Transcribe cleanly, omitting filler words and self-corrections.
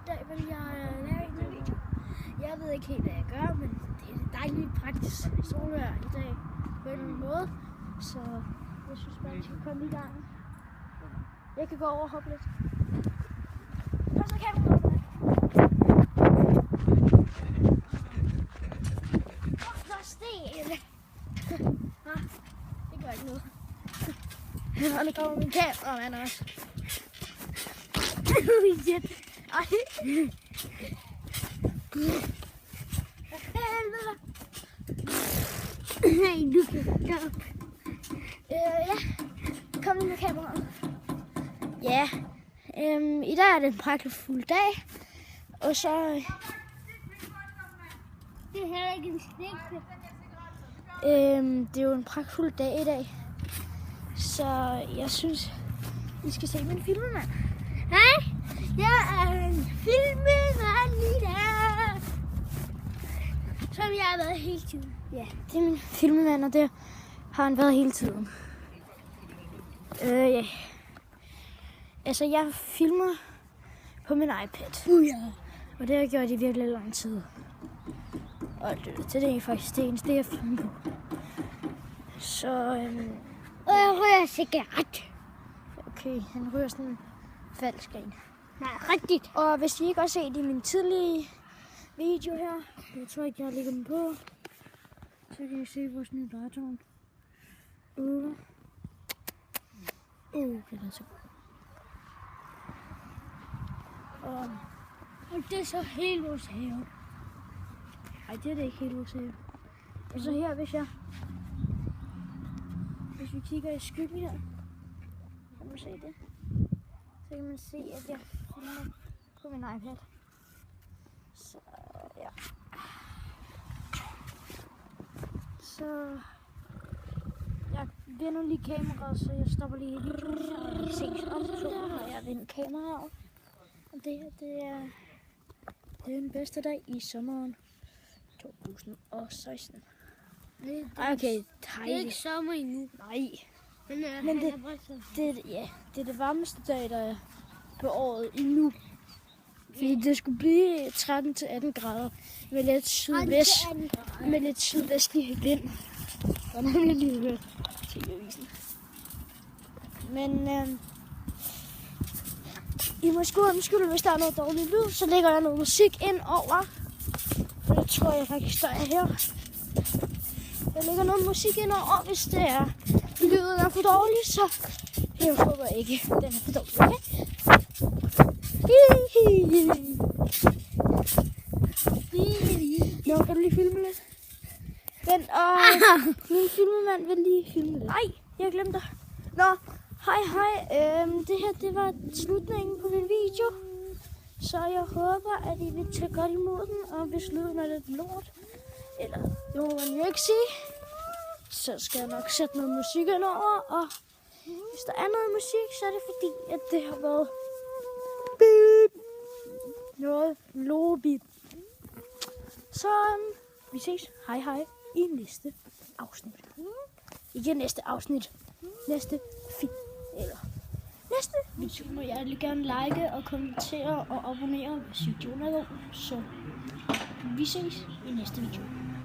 dag vil jeg lave en video. Jeg ved ikke helt, hvad jeg gør, men det er dejligt praktisk solvejr i dag på en eller anden måde. Så jeg synes bare, vi skal komme i gang. Jeg kan gå over og hoppe lidt. Kom så kameraet. Der er sten. Det gør ikke noget. Og nu kommer min kameramand også. Ej. Nej, du kan gå. Ja, kom nu med kameraet. Ja, i dag er det en pragtfuld dag. Og så... Det er heller ikke en stik. Det er jo en pragtfuld dag i dag. Så jeg synes, I skal se min filmemand. Hej, jeg er en filmemand i dag. Som jeg har været hele tiden. Ja, det er min filmemand, og det har han været hele tiden. Ja. Altså, jeg filmer på min iPad. Ja. Og det har jeg gjort i virkelig lang tid. Og det er faktisk det eneste, jeg filmer på. Så, og jeg ryger cigaret. Okay, han ryger sådan en falsk en. Nej, rigtigt. Og hvis I ikke har set i min tidlige video her, jeg tror ikke, jeg lægger den på, så kan I se vores nye drejetårn. Det er så godt. Og det er så hele vores have. Ej, det er det ikke hele vores have. Og så her, hvis vi kigger i skyggen her, kan man se det. Så kan man se, at jeg filmer på min iPad. Så ja. Så jeg vender lige kameraet, så jeg stopper lige helt. Se, om 2 når jeg vender kameraet. Og det her, det er den bedste dag i sommeren 2016. Okay, det er ikke sommer endnu. Nej. Men det er det varmeste dag, der er på året endnu. Fordi det skulle blive 13-18 grader med lidt sydvestlig vind. Og nemlig lige hørt TV-avisen. Men I må sgu undskylde, hvis der er noget dårligt lyd, så lægger jeg noget musik ind over. Og det tror jeg faktisk, der er her. Jeg lægger noget musik ind over, hvis det er lyden er for dårlig, så jeg håber ikke, den er for dårlig, okay? Nå, kan du lige filme lidt? Vent, min filmemand vil lige filme lidt. Nej, jeg glemte dig. Nå, hej. Det her, det var slutningen på min video. Så jeg håber, at I vil tage godt imod den, og hvis lyden er lidt lort, eller det må man jo ikke sige, så skal jeg nok sætte noget musik ind over, og hvis der er noget musik, så er det fordi, at det har været noget lobby. Så vi ses, hej, i næste afsnit. Ikke næste afsnit, næste film, eller næste video. Må jeg vil gerne like og kommentere og abonnere, hvis videoen er god. Så vi ses i næste video.